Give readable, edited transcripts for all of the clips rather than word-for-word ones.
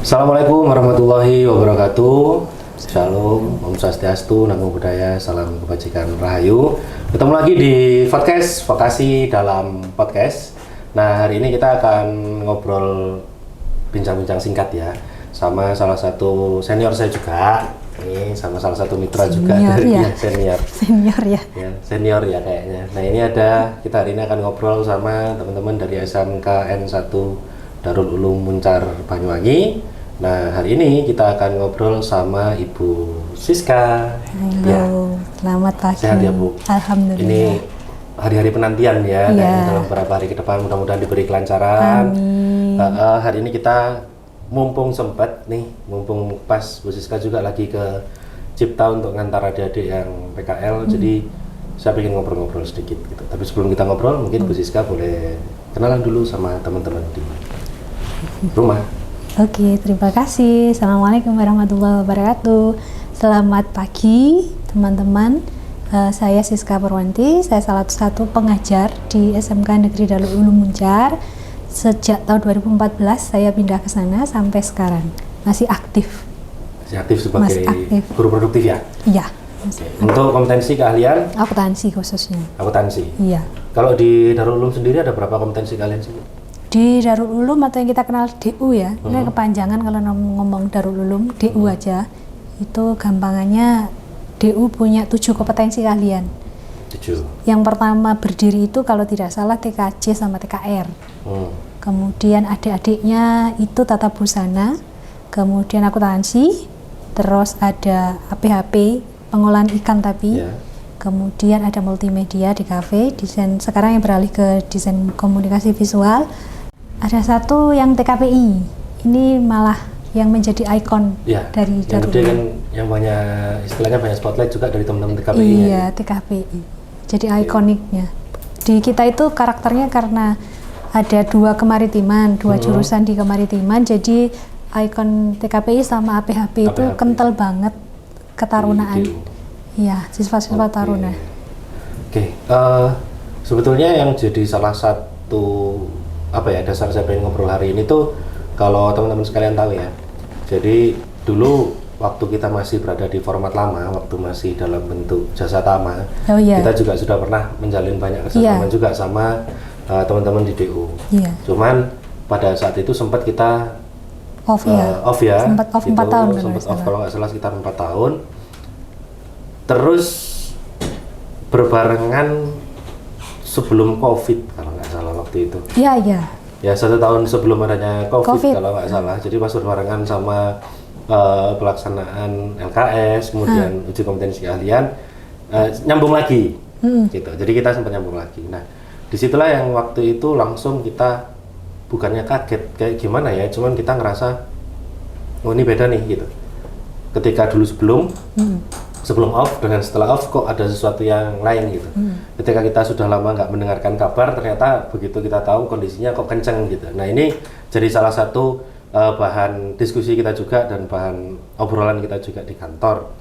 Assalamualaikum warahmatullahi wabarakatuh. Shalom, Om Swastiastu, Namo Buddhaya, salam kebajikan rahayu. Ketemu lagi di podcast Vokasi dalam podcast. Nah, hari ini kita akan ngobrol bincang-bincang singkat ya, sama salah satu senior saya juga. Ini sama salah satu mitra juga dari ya. Senior senior ya kayaknya. Nah, ini kita hari ini akan ngobrol sama teman-teman dari SMK N1 Darul Ulum Muncar Banyuwangi. Nah, hari ini kita akan ngobrol sama Ibu Siska. Halo, ya. Selamat pagi. Sehat ya, Bu? Alhamdulillah. Ini hari-hari penantian ya, Ya. dalam beberapa hari ke depan mudah-mudahan diberi kelancaran. Amin. Hari ini kita mumpung sempat nih, mumpung pas Bu Siska juga lagi ke Cipta untuk ngantar adik-adik yang PKL, jadi saya pengen ngobrol-ngobrol sedikit gitu. Tapi sebelum kita ngobrol, mungkin Bu Siska boleh kenalan dulu sama teman-teman di rumah. Oke, terima kasih. Assalamualaikum warahmatullahi wabarakatuh. Selamat pagi teman-teman. Saya Siska Purwanti. Saya salah satu pengajar di SMK Negeri Darul Ulum Muncar. Sejak tahun 2014 saya pindah ke sana sampai sekarang masih aktif. Masih aktif sebagai guru produktif ya? Iya. Untuk kompetensi keahlian? Akuntansi khususnya. Akuntansi. Iya. Kalau di Darul Ulum sendiri ada berapa kompetensi kalian sih? Di Darul Ulum atau yang kita kenal DU ya, ini kepanjangan kalau ngomong Darul Ulum, DU aja. Itu gampangannya DU punya 7 kompetensi keahlian. 7. Yang pertama berdiri itu kalau tidak salah TKJ sama TKR. Kemudian adik-adiknya itu tata busana, kemudian akuntansi, terus ada APHP, pengolahan ikan tapi. Yeah. Kemudian ada multimedia di kafe, desain sekarang yang beralih ke desain komunikasi visual. Ada satu yang TKPI, ini malah yang menjadi ikon Ya, dari yang Darul gede Ulum. kan, yang banyak istilahnya banyak spotlight juga dari teman-teman TKPI. Iya, TKPI. Jadi ikoniknya. Di kita itu karakternya karena ada 2 kemaritiman, 2 jurusan di kemaritiman, jadi ikon TKPI sama APHP itu kental banget ketarunaan. Iya, siswa-siswa taruna. Oke, sebetulnya yang jadi salah satu dasar saya pengen ngobrol hari ini tuh, kalau teman-teman sekalian tahu ya, jadi dulu waktu kita masih berada di format lama, waktu masih dalam bentuk jasa tama, kita juga sudah pernah menjalin banyak kerjasama juga sama teman-teman di DU. Cuman pada saat itu sempat kita off ya, sempat off gitu, 4 tahun sempat off kalau nggak salah sekitar 4 tahun. Terus berbarengan sebelum COVID kalau nggak salah waktu itu. Iya. Ya 1 tahun sebelum adanya COVID. Kalau nggak salah. Jadi pas berbarengan sama pelaksanaan LKS, kemudian uji kompetensi keahlian, nyambung lagi, gitu. Jadi kita sempat nyambung lagi. Nah, disitulah yang waktu itu langsung kita bukannya kaget kayak gimana ya, cuman kita ngerasa, oh ini beda nih gitu. Ketika dulu sebelum off dengan setelah off kok ada sesuatu yang lain gitu. Ketika kita sudah lama nggak mendengarkan kabar, ternyata begitu kita tahu kondisinya kok kenceng gitu. Nah, ini jadi salah satu bahan diskusi kita juga dan bahan obrolan kita juga di kantor.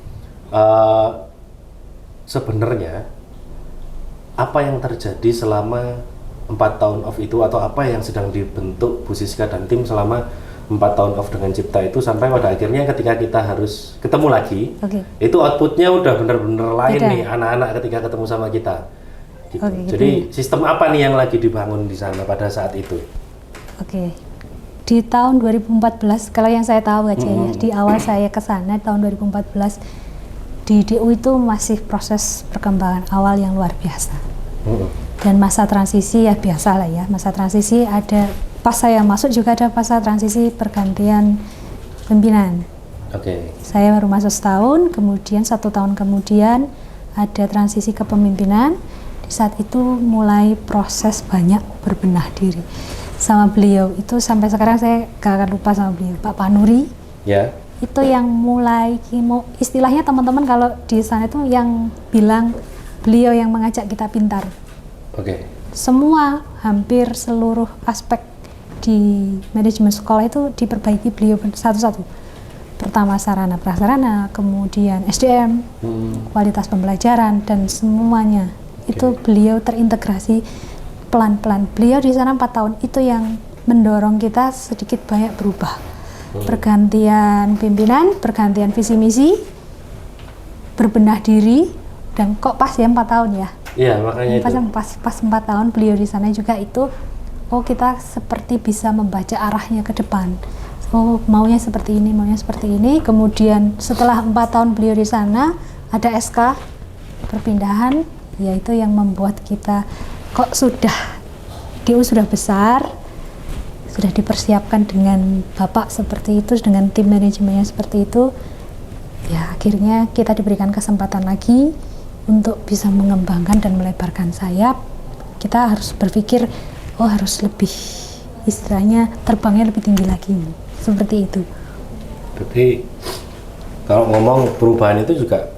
Sebenarnya apa yang terjadi selama 4 tahun off itu, atau apa yang sedang dibentuk Bu Siska dan tim selama 4 tahun off dengan Cipta itu, sampai pada akhirnya ketika kita harus ketemu lagi, itu outputnya udah bener-bener lain nih anak-anak ketika ketemu sama kita gitu. Jadi sistem apa nih yang lagi dibangun di sana pada saat itu? Di tahun 2014, kalau yang saya tahu aja ya, di awal saya ke sana tahun 2014 di DU itu masih proses perkembangan awal yang luar biasa. Dan masa transisi ya biasa lah ya, masa transisi ada, pas saya masuk juga ada masa transisi pergantian pimpinan. Saya baru masuk setahun, kemudian 1 tahun kemudian ada transisi kepemimpinan. Di saat itu mulai proses banyak berbenah diri sama beliau itu, sampai sekarang saya gak akan lupa sama beliau, Pak Panuri. Itu yang mulai istilahnya teman-teman kalau di sana itu yang bilang beliau yang mengajak kita pintar. Semua hampir seluruh aspek di manajemen sekolah itu diperbaiki beliau satu-satu. Pertama sarana prasarana, kemudian SDM, kualitas pembelajaran, dan semuanya itu beliau terintegrasi pelan-pelan. Beliau di sana 4 tahun itu yang mendorong kita sedikit banyak berubah. pergantian pimpinan, pergantian visi misi, berbenah diri, dan kok pas ya 4 tahun ya? Iya, makanya pas 4 tahun beliau di sana juga itu, oh kita seperti bisa membaca arahnya ke depan. Oh maunya seperti ini, maunya seperti ini. Kemudian setelah 4 tahun beliau di sana, ada SK perpindahan, yaitu yang membuat kita kok DU sudah besar, sudah dipersiapkan dengan Bapak seperti itu, dengan tim manajemennya seperti itu, ya akhirnya kita diberikan kesempatan lagi untuk bisa mengembangkan dan melebarkan sayap. Kita harus berpikir, oh harus lebih, istilahnya terbangnya lebih tinggi lagi, seperti itu. Jadi kalau ngomong perubahan itu juga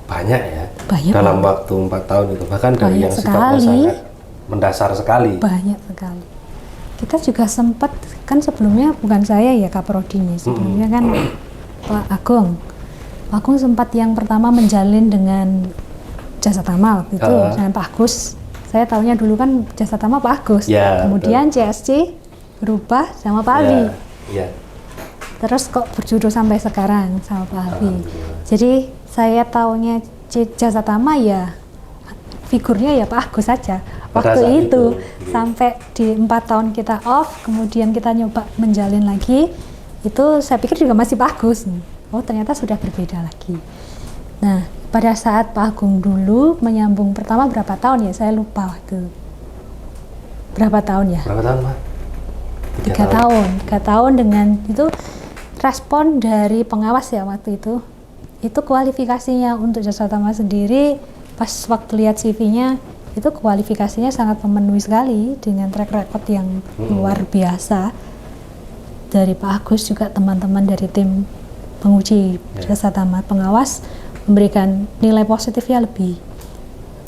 banyak ya, dalam waktu 4 tahun itu, bahkan dari yang sifatnya sangat mendasar sekali. Banyak sekali. Kita juga sempat, kan sebelumnya bukan saya ya Kaprodinya, sebelumnya kan Pak Agung. Pak Agung sempat yang pertama menjalin dengan Jasa Tama waktu itu, dengan Pak Agus. Saya tahunya dulu kan Jasa Tama Pak Agus, kemudian CSC berubah sama Pak Alwi. Terus kok berjodoh sampai sekarang sama Pak Alwi. Jadi saya tahunya Jasa Tama ya figurnya ya Pak Agus saja. Waktu itu sampai di 4 tahun kita off, kemudian kita nyoba menjalin lagi, itu saya pikir juga masih Pak Agus. Oh ternyata sudah berbeda lagi. Nah pada saat Pak Agung dulu menyambung pertama berapa tahun ya, saya lupa waktu. Berapa tahun ya? Berapa tahun Pak? 3 tahun. 3 tahun dengan itu respon dari pengawas ya waktu itu kualifikasinya untuk Jasa Tama sendiri, pas waktu lihat CV-nya itu kualifikasinya sangat memenuhi sekali dengan track record yang luar biasa. Dari Pak Agus juga teman-teman dari tim penguji Jasa Tama pengawas memberikan nilai positifnya lebih.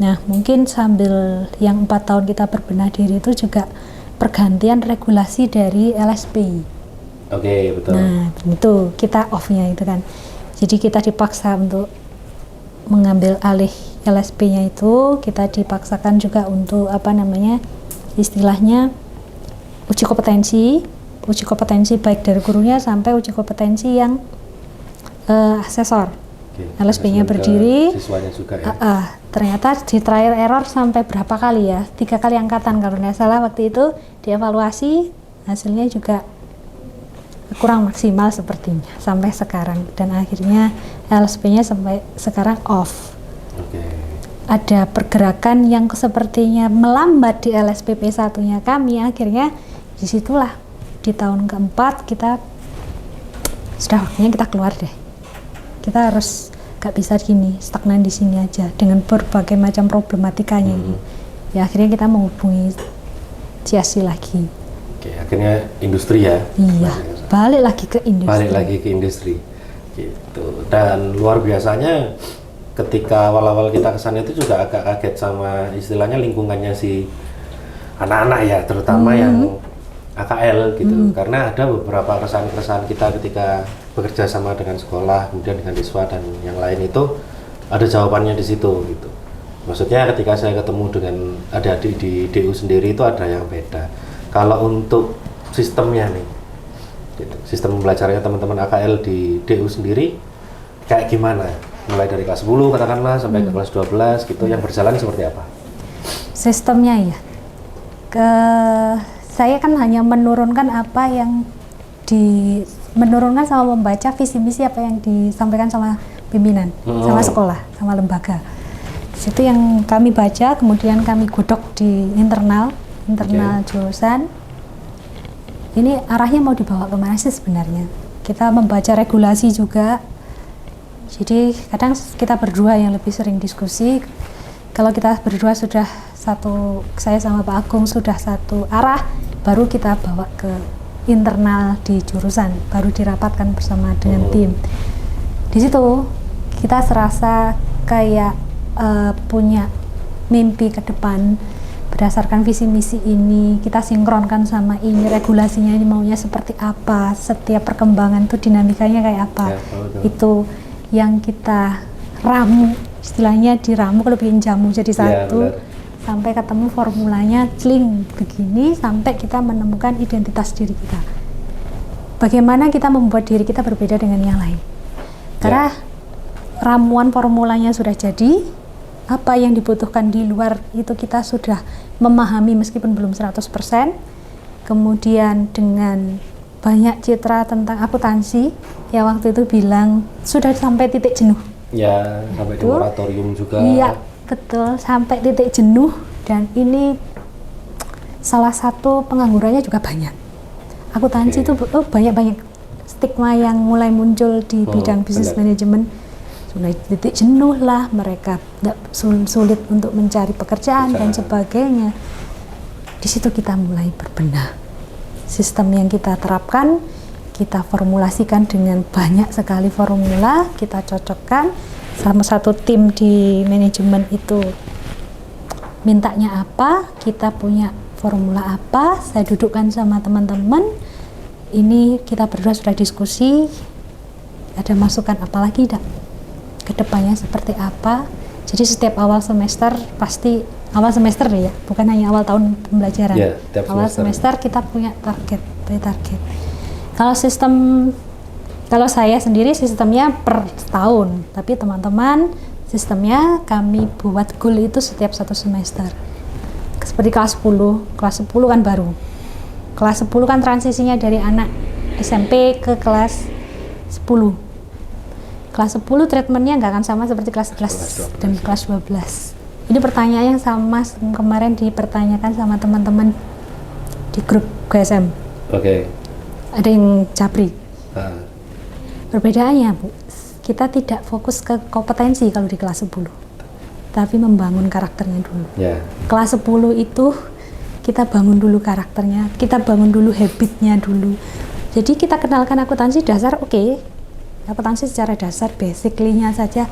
Nah mungkin sambil yang 4 tahun kita berbenah diri itu juga pergantian regulasi dari LSP. Oke, betul. Nah itu kita off-nya itu kan, jadi kita dipaksa untuk mengambil alih LSP-nya itu, kita dipaksakan juga untuk istilahnya uji kompetensi baik dari gurunya sampai uji kompetensi yang asesor. LSP-nya berdiri, siswanya juga ya. ternyata di trial error sampai berapa kali ya, 3 kali angkatan kalau tidak salah waktu itu dievaluasi, hasilnya juga kurang maksimal sepertinya sampai sekarang, dan akhirnya LSP-nya sampai sekarang off. Ada pergerakan yang sepertinya melambat di LSP P1-nya kami, akhirnya disitulah di tahun keempat kita sudah waktunya kita keluar deh. Kita harus gak bisa gini, stagnan di sini aja dengan berbagai macam problematikanya ini. Ya akhirnya kita menghubungi CSC lagi. Oke, akhirnya industri ya. Iya, balik lagi ke industri. Gitu. Dan luar biasanya ketika awal-awal kita kesana itu juga agak kaget sama istilahnya lingkungannya si anak-anak ya, terutama yang AKL gitu, karena ada beberapa keresahan-keresahan kita ketika bekerja sama dengan sekolah, kemudian dengan siswa dan yang lain itu ada jawabannya di situ gitu. Maksudnya ketika saya ketemu dengan adik-adik di DU sendiri itu ada yang beda. Kalau untuk sistemnya nih, gitu, sistem pembelajarannya teman-teman AKL di DU sendiri kayak gimana? Mulai dari kelas 10 katakanlah sampai ke kelas 12 gitu, yang berjalan seperti apa? Sistemnya ya, saya kan hanya menurunkan apa yang menurunkan sama membaca visi misi apa yang disampaikan sama pimpinan, sama sekolah, sama lembaga. Itu yang kami baca, kemudian kami godok di internal jurusan. Ini arahnya mau dibawa kemana sih sebenarnya? Kita membaca regulasi juga. Jadi kadang kita berdua yang lebih sering diskusi. Kalau kita berdua sudah saya sama Pak Agung sudah satu arah, baru kita bawa ke internal di jurusan, baru dirapatkan bersama dengan tim. Di situ kita serasa kayak punya mimpi ke depan berdasarkan visi misi ini, kita sinkronkan sama ini, regulasinya ini maunya seperti apa, setiap perkembangan itu dinamikanya kayak apa. Itu yang kita ramu, istilahnya diramu kalau bikin jamu jadi satu, sampai ketemu formulanya cling begini, sampai kita menemukan identitas diri kita. bagaimana kita membuat diri kita berbeda dengan yang lain. Karena ramuan formulanya sudah jadi, apa yang dibutuhkan di luar itu kita sudah memahami meskipun belum 100%. Kemudian dengan banyak citra tentang akuntansi yang waktu itu bilang sudah sampai titik jenuh. Ya, sampai di moratorium juga. Iya, betul, sampai titik jenuh, dan ini salah satu penganggurannya juga banyak. Akuntansi itu banyak stigma yang mulai muncul di bidang bisnis manajemen. Sudah titik jenuh lah, mereka sulit untuk mencari pekerjaan dan sebagainya. Di situ kita mulai berbenah. Sistem yang kita terapkan, kita formulasikan dengan banyak sekali formula, kita cocokkan sama satu tim di manajemen itu mintanya apa, kita punya formula apa, saya dudukkan sama teman-teman, ini kita berdua sudah diskusi, ada masukan apa lagi kedepannya seperti apa. Jadi setiap awal semester pasti awal semester ya, bukan hanya awal tahun pembelajaran. Awal semester kita punya target. Kalau saya sendiri sistemnya per tahun, tapi teman-teman sistemnya kami buat goal itu setiap satu semester. Seperti kelas 10 kan baru. Kelas 10 kan transisinya dari anak SMP ke kelas 10. Kelas 10 treatmentnya nggak akan sama seperti kelas 11 dan kelas 12. Ini pertanyaan yang sama kemarin dipertanyakan sama teman-teman di grup GSM. Ada yang Japri. Perbedaannya, Bu, kita tidak fokus ke kompetensi kalau di kelas 10, tapi membangun karakternya dulu. Kelas 10 itu kita bangun dulu karakternya, kita bangun dulu habitnya dulu. Jadi kita kenalkan akuntansi dasar, akuntansi secara dasar, basically-nya saja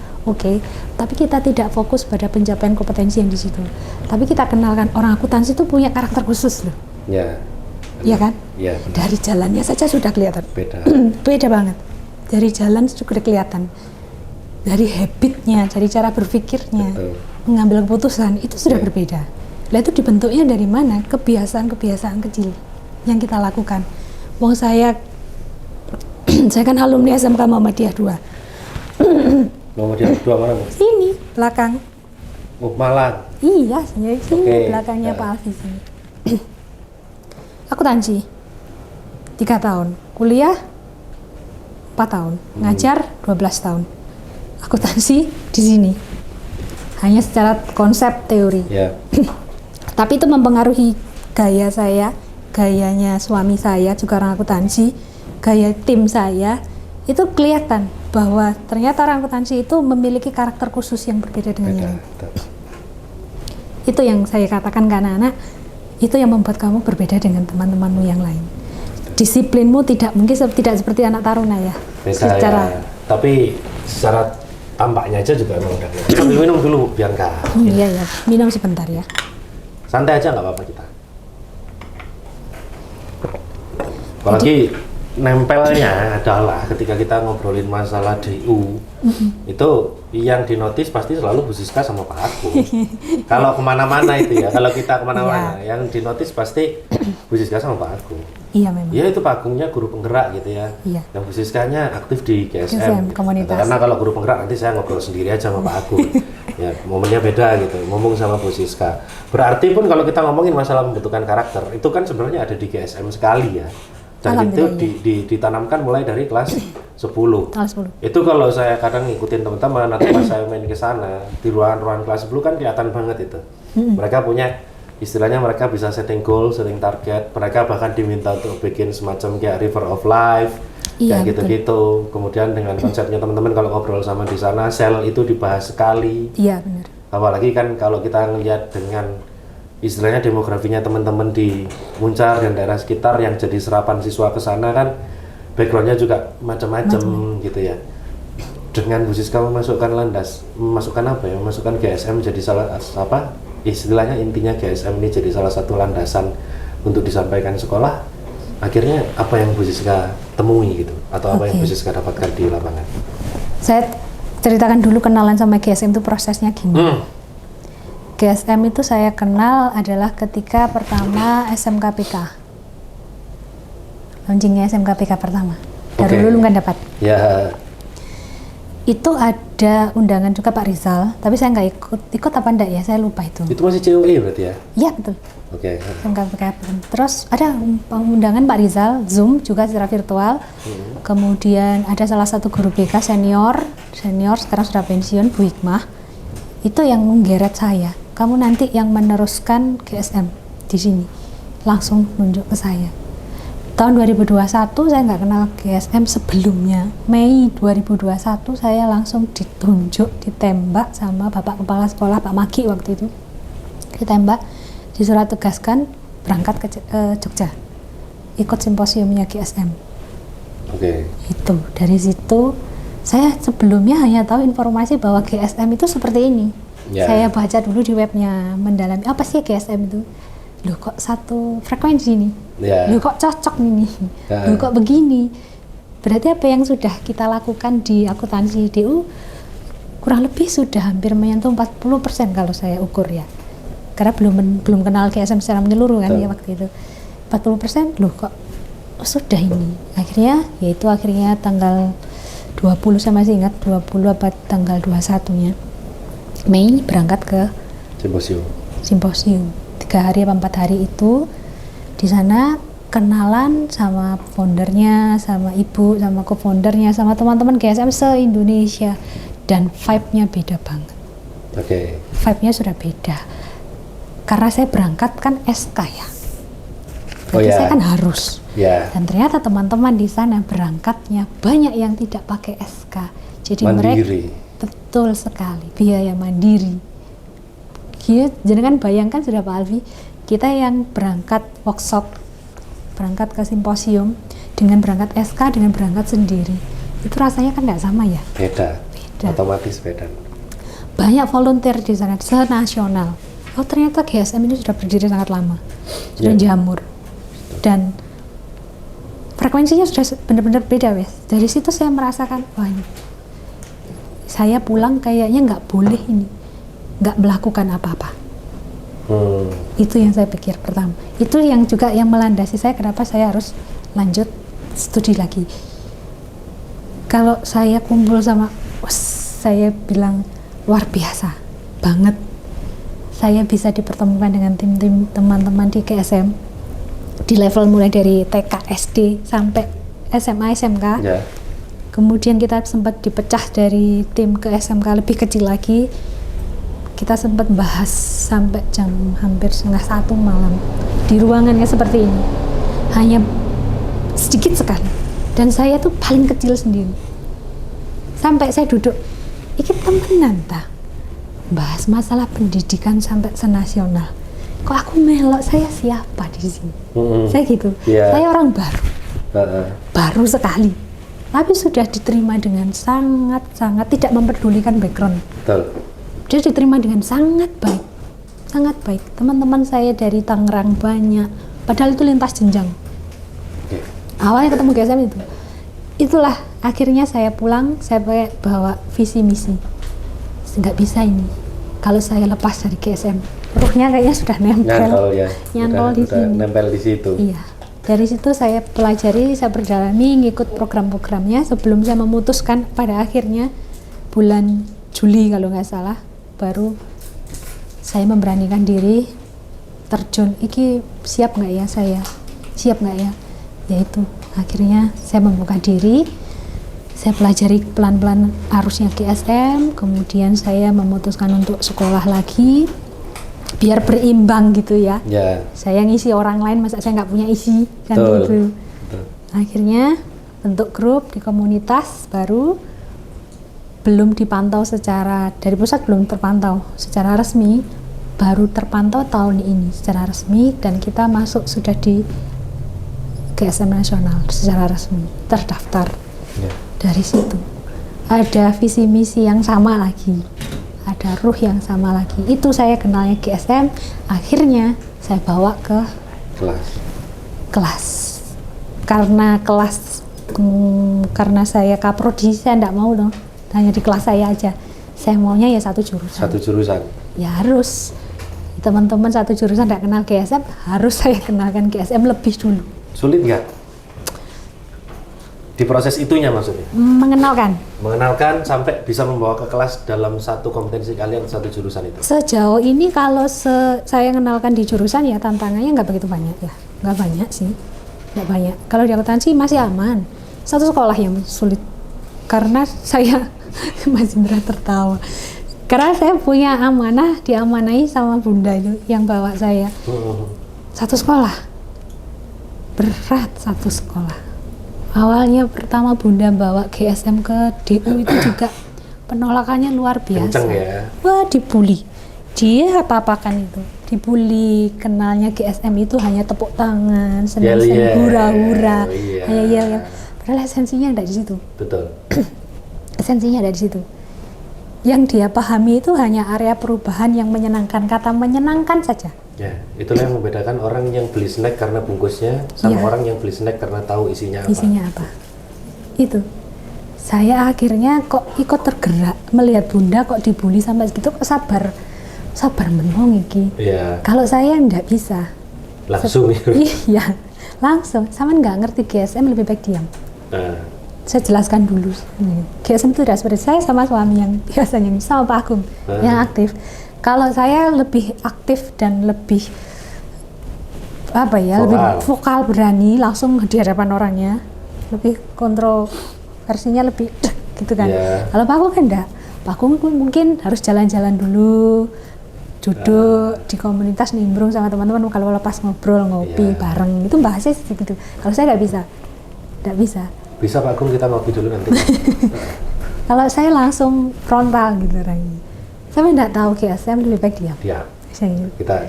tapi kita tidak fokus pada pencapaian kompetensi yang di situ. Tapi kita kenalkan orang akuntansi itu punya karakter khusus loh. Iya kan? Dari jalannya saja sudah kelihatan. Beda banget. Dari jalan sudah kelihatan. Dari habitnya, dari cara berpikirnya, mengambil keputusan itu sudah berbeda. Lah itu dibentuknya dari mana? Kebiasaan-kebiasaan kecil yang kita lakukan. Saya kan alumni SMK Muhammadiyah 2. Muhammadiyah 2 mana, Bu? Sini, belakang. Malang? Iya, sini belakangnya Pak Alfi sini. Akuntansi 3 tahun, kuliah 4 tahun, ngajar 12 tahun. Akuntansi di sini hanya secara konsep teori. Tapi itu mempengaruhi gaya saya, gayanya suami saya juga orang akuntansi, gaya tim saya, itu kelihatan bahwa ternyata orang akuntansi itu memiliki karakter khusus yang berbeda dengan yang lain. Itu yang saya katakan ke anak-anak, itu yang membuat kamu berbeda dengan teman-temanmu yang lain. Disiplinmu tidak seperti anak taruna ya. Tapi secara tampaknya aja juga memang udah. Sambil minum dulu Bianca. Iya, minum sebentar ya. Santai aja nggak apa-apa kita. Apalagi nempelnya adalah ketika kita ngobrolin masalah DU, itu yang dinotis pasti selalu Bu Siska sama Pak Agung. Kalau kemana-mana itu ya, kalau kita kemana-mana, yang dinotis pasti Bu Siska sama Pak Agung. Iya memang. Ya itu Pak Agungnya guru penggerak gitu ya. Yang Bu Siskanya aktif di GSM komunitas. Karena kalau guru penggerak nanti saya ngobrol sendiri aja sama Pak Agung. Ya momennya beda gitu, ngomong sama Bu Siska. Berarti pun kalau kita ngomongin masalah membentukan karakter, itu kan sebenarnya ada di GSM sekali ya. Dan itu ditanamkan mulai dari kelas 10. Itu kalau saya kadang ngikutin teman-teman atau pas saya main ke sana di ruangan kelas 10 kan kelihatan banget itu. Mereka punya istilahnya, mereka bisa setting goal, setting target. Mereka bahkan diminta untuk bikin semacam kayak river of life, kayak gitu-gitu. Kemudian dengan konsepnya teman-teman kalau ngobrol sama di sana, sel itu dibahas sekali. Iya benar. Apalagi kan kalau kita ngelihat dengan istilahnya demografinya teman-teman di Muncar dan daerah sekitar yang jadi serapan siswa ke sana kan backgroundnya juga macam-macam gitu ya. Dengan Bu Siska memasukkan memasukkan GSM jadi istilahnya intinya GSM ini jadi salah satu landasan untuk disampaikan sekolah. Akhirnya apa yang Bu Siska temui gitu atau apa yang Bu Siska dapatkan di lapangan? Saya ceritakan dulu kenalan sama GSM itu prosesnya gimana. GSM itu saya kenal adalah ketika pertama SMKPK. launchingnya SMKPK pertama. Oke. Darul Ulum kan dapat. Ya. Itu ada undangan juga Pak Rizal, tapi saya nggak ikut apa enggak ya, saya lupa itu. Itu masih COE berarti ya? Iya betul. Oke. SMKPK. Terus ada undangan Pak Rizal, Zoom juga secara virtual. Kemudian ada salah satu guru BK senior sekarang sudah pensiun, Bu Hikmah. Itu yang menggeret saya. Kamu nanti yang meneruskan GSM di sini. Langsung nunjuk ke saya. Tahun 2021 saya nggak kenal GSM sebelumnya. Mei 2021 saya langsung ditunjuk, ditembak sama Bapak Kepala Sekolah Pak Maki waktu itu. Ditembak, disuruh tugaskan berangkat ke Jogja. Ikut simposiumnya GSM. Oke. Itu dari situ saya sebelumnya hanya tahu informasi bahwa GSM itu seperti ini. Ya. Saya baca dulu di webnya, mendalami apa sih GSM itu. Loh kok satu frekuensi nih, Ya. loh kok cocok ini, Ya. loh kok begini. Berarti apa yang sudah kita lakukan di akuntansi DU kurang lebih sudah hampir menyentuh 40% kalau saya ukur ya. Karena belum kenal GSM secara menyeluruh kan ya waktu itu. 40% loh kok sudah ini. Akhirnya tanggal 20 saya masih ingat 20 apa tanggal 21-nya Mei berangkat ke simposium. 3 hari apa 4 hari itu di sana kenalan sama foundernya, sama ibu, sama co-foundernya, sama teman-teman GSM se-Indonesia, dan vibe-nya beda banget. Oke. Vibe-nya sudah beda karena saya berangkat kan SK ya, berarti saya kan harus. Ya. Dan ternyata teman-teman di sana berangkatnya banyak yang tidak pakai SK, jadi Mandiri. mereka betul sekali biaya mandiri. Jangan bayangkan sudah Pak Alfi, kita yang berangkat workshop, berangkat ke simposium dengan berangkat SK dengan berangkat sendiri, itu rasanya kan nggak sama ya. Beda. Otomatis beda. Banyak volunteer di sana, senasional. Oh ternyata GSM ini sudah berdiri sangat lama, sudah jamur, dan frekuensinya sudah benar-benar beda wes. Dari situ saya merasakan, wah ini, saya pulang kayaknya nggak boleh ini, nggak melakukan apa-apa. Itu yang saya pikir pertama. Itu yang juga yang melandasi saya kenapa saya harus lanjut studi lagi. Kalau saya kumpul sama, saya bilang luar biasa banget. Saya bisa dipertemukan dengan tim-tim teman-teman di GSM di level mulai dari TK, SD sampai SMA, SMK. Ya. Kemudian kita sempat dipecah dari tim ke SMK lebih kecil lagi. Kita sempat bahas sampai jam hampir 1:30 malam di ruangannya seperti ini. Hanya sedikit sekali. Dan saya tuh paling kecil sendiri. Sampai saya duduk, iki temenan ta? Bahas masalah pendidikan sampai senasional. Kok aku melok, saya siapa di sini? Saya gitu. Yeah. Saya orang baru. Baru sekali. Tapi sudah diterima dengan sangat-sangat tidak mempedulikan background. Betul. Dia diterima dengan sangat baik. Sangat baik. Teman-teman saya dari Tangerang banyak. Padahal itu lintas jenjang. Okay. Awalnya ketemu GSM itu. Itulah akhirnya saya pulang, saya bawa visi misi. Nggak bisa ini. Kalau saya lepas dari GSM, ruhnya kayaknya sudah nempel. Nyantol di sini. Nempel di situ. Iya. Dari situ saya pelajari, saya berdalami, ngikut program-programnya sebelum saya memutuskan pada akhirnya bulan Juli kalau nggak salah, baru saya memberanikan diri terjun. Iki siap nggak ya saya? Siap nggak ya? Yaitu akhirnya saya membuka diri, saya pelajari pelan-pelan arusnya GSM, kemudian saya memutuskan untuk sekolah lagi, biar berimbang gitu ya. Saya ngisi orang lain, masa saya nggak punya isi kan gitu. Akhirnya bentuk grup di komunitas baru, belum dipantau secara dari pusat, belum terpantau secara resmi, baru terpantau tahun ini secara resmi, dan kita masuk sudah di GSM nasional secara resmi, terdaftar. Dari situ ada visi misi yang sama lagi, ada ruh yang sama lagi. Itu saya kenalnya GSM, akhirnya saya bawa ke kelas. Karena saya kaprodi, saya enggak mau dong hanya di kelas saya aja. Saya maunya ya satu jurusan. Ya harus. Teman-teman satu jurusan enggak kenal GSM, harus saya kenalkan GSM lebih dulu. Sulit nggak? Di proses itunya maksudnya? Mengenalkan sampai bisa membawa ke kelas dalam satu kompetensi kalian, satu jurusan itu? Sejauh ini kalau saya kenalkan di jurusan ya tantangannya nggak begitu banyak ya. Nggak banyak sih. Nggak banyak. Kalau di akuntansi masih aman. Satu sekolah yang sulit. Karena saya masih berat tertawa. Karena saya punya amanah, diamanahi sama bunda itu yang bawa saya. Satu sekolah. Berat satu sekolah. Awalnya pertama bunda bawa GSM ke DU itu juga penolakannya luar biasa. Kenceng ya? Wah, dibully. Dia apa-apakan itu. Dibully, kenalnya GSM itu hanya tepuk tangan, senang-senang, hura-hura. Hanya yel. Padahal esensinya ada di situ. Betul. Esensinya ada di situ. Yang dia pahami itu hanya area perubahan yang menyenangkan. Kata menyenangkan saja. Ya, itulah yang membedakan orang yang beli snack karena bungkusnya sama orang yang beli snack karena tahu isinya apa. Isinya apa. Itu. Saya akhirnya kok ikut tergerak melihat bunda kok dibully sampai segitu, kok sabar menong iki. Iya. Kalau saya nggak bisa. Langsung Iya, langsung. Sama nggak ngerti GSM lebih baik diam. Saya jelaskan dulu. GSM itu tidak seperti saya sama suami yang biasanya sama Pak Agung yang aktif. Kalau saya lebih aktif dan lebih lebih vokal, berani langsung di hadapan orangnya, lebih kontroversinya lebih gitu kan. Kalau Pak Agung kan enggak. Pak Agung mungkin harus jalan-jalan dulu, duduk di komunitas nimbrung sama teman-teman, kalau lepas ngobrol ngopi bareng itu bahasnya gitu. Kalau saya nggak bisa. Bisa Pak Agung, kita ngopi dulu nanti. Kalau saya langsung frontal gitu orangnya. Saya nggak tahu GSM lebih baik diam.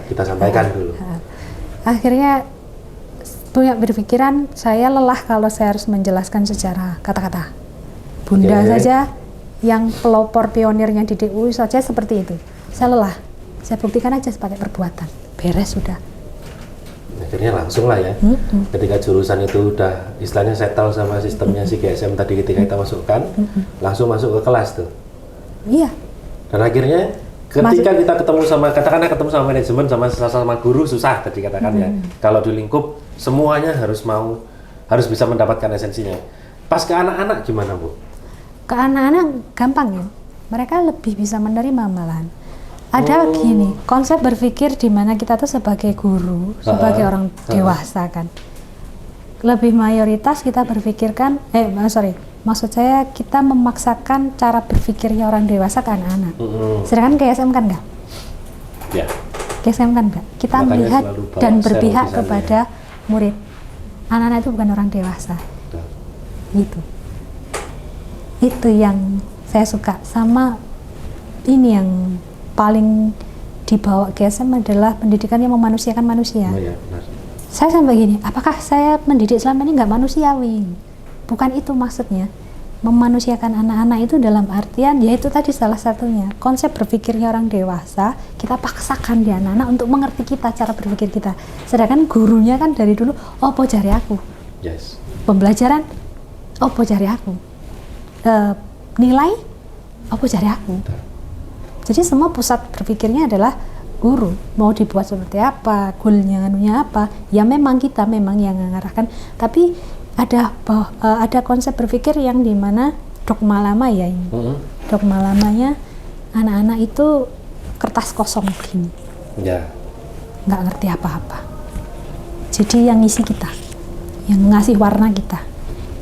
Kita sampaikan dulu. Akhirnya punya berpikiran saya lelah kalau saya harus menjelaskan secara kata-kata. Bunda saja yang pelopor pionirnya di DU saja seperti itu. Saya lelah. Saya buktikan aja sebagai perbuatan. Beres sudah. Akhirnya langsung lah ya. Ketika jurusan itu udah istilahnya settle sama sistemnya si GSM tadi ketika kita masukkan, langsung masuk ke kelas tuh. Iya. Dan akhirnya ketika kita ketemu sama manajemen sama guru susah tadi katakan ya. Kalau di lingkup semuanya harus bisa mendapatkan esensinya. Pas ke anak-anak gimana Bu? Ke anak-anak gampang ya. Mereka lebih bisa menerima malahan. Ada gini, konsep berpikir di mana kita tuh sebagai guru, sebagai orang dewasa kan. Lebih mayoritas kita berpikirkan maksud saya kita memaksakan cara berpikirnya orang dewasa ke anak-anak. Sedangkan KSM kan enggak. Ya. KSM kan enggak. Kita melihat dan berpihak kepada murid. Anak-anak itu bukan orang dewasa. Gitu. Itu yang saya suka. Sama ini yang paling dibawa KSM adalah pendidikan yang memanusiakan manusia. Saya sampai gini, apakah saya mendidik selama ini nggak manusiawi? Bukan itu maksudnya. Memanusiakan anak-anak itu dalam artian yaitu tadi salah satunya konsep berpikirnya orang dewasa kita paksakan di anak-anak untuk mengerti kita, cara berpikir kita. Sedangkan gurunya kan dari dulu opo cari aku. Pembelajaran opo cari aku. Nilai opo cari aku. Jadi semua pusat berpikirnya adalah guru. Mau dibuat seperti apa, goalnya apa, ya memang kita yang mengarahkan. Tapi ada konsep berpikir yang dimana dogma lama ya ini. Dogma lamanya anak-anak itu kertas kosong begini. Nggak ngerti apa-apa. Jadi yang ngisi kita, yang ngasih warna kita,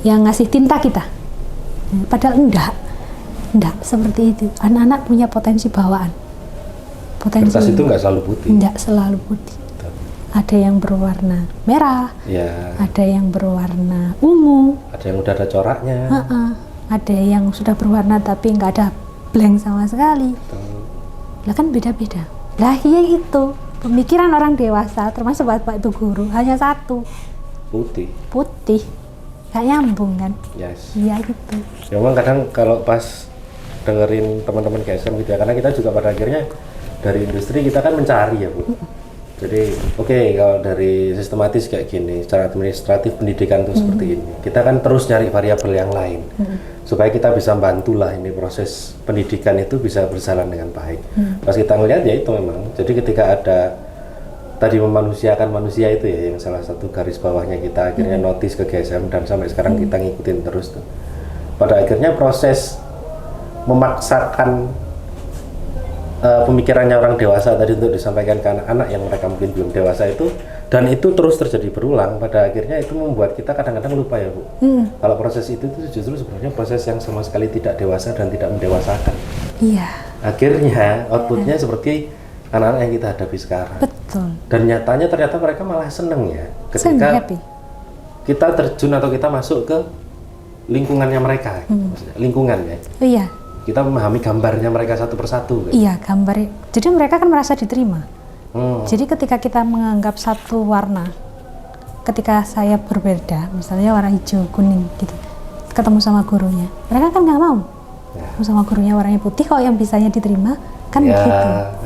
yang ngasih tinta kita. Padahal enggak seperti itu. Anak-anak punya potensi bawaan. Kertas itu nggak selalu putih. Nggak selalu putih. Ada yang berwarna merah, ada yang berwarna ungu, ada yang udah ada coraknya, ada yang sudah berwarna tapi nggak ada blank sama sekali. Lah kan beda-beda. Lah iya itu pemikiran orang dewasa termasuk bapak itu guru hanya satu, putih, nggak nyambung kan? Iya gitu. Ya memang kadang kalau pas dengerin teman-teman KSM gitu ya, karena kita juga pada akhirnya dari industri kita kan mencari ya Bu. Jadi kalau dari sistematis kayak gini, secara administratif pendidikan itu seperti ini. Kita kan terus nyari variabel yang lain supaya kita bisa bantulah ini proses pendidikan itu bisa berjalan dengan baik. Pas kita ngelihat ya itu memang. Jadi ketika ada tadi memanusiakan manusia itu ya, yang salah satu garis bawahnya kita akhirnya notice ke GSM dan sampai sekarang kita ngikutin terus tuh. Pada akhirnya proses memaksakan pemikirannya orang dewasa tadi untuk disampaikan ke anak-anak yang mereka mungkin belum dewasa itu, dan itu terus terjadi berulang, pada akhirnya itu membuat kita kadang-kadang lupa ya Bu. Kalau proses itu tuh justru sebenarnya proses yang sama sekali tidak dewasa dan tidak mendewasakan. Iya. Akhirnya outputnya seperti anak-anak yang kita hadapi sekarang. Betul. Dan nyatanya ternyata mereka malah seneng ya Seneng, ketika happy. kita terjun atau kita masuk ke lingkungannya mereka, maksudnya lingkungan ya. Iya. Kita memahami gambarnya mereka satu persatu. Iya, gambar. Jadi mereka kan merasa diterima. Jadi ketika kita menganggap satu warna, ketika saya berbeda, misalnya warna hijau, kuning gitu, ketemu sama gurunya, mereka kan nggak mau. Ketemu sama gurunya warnanya putih, kok yang bisanya diterima, kan begitu.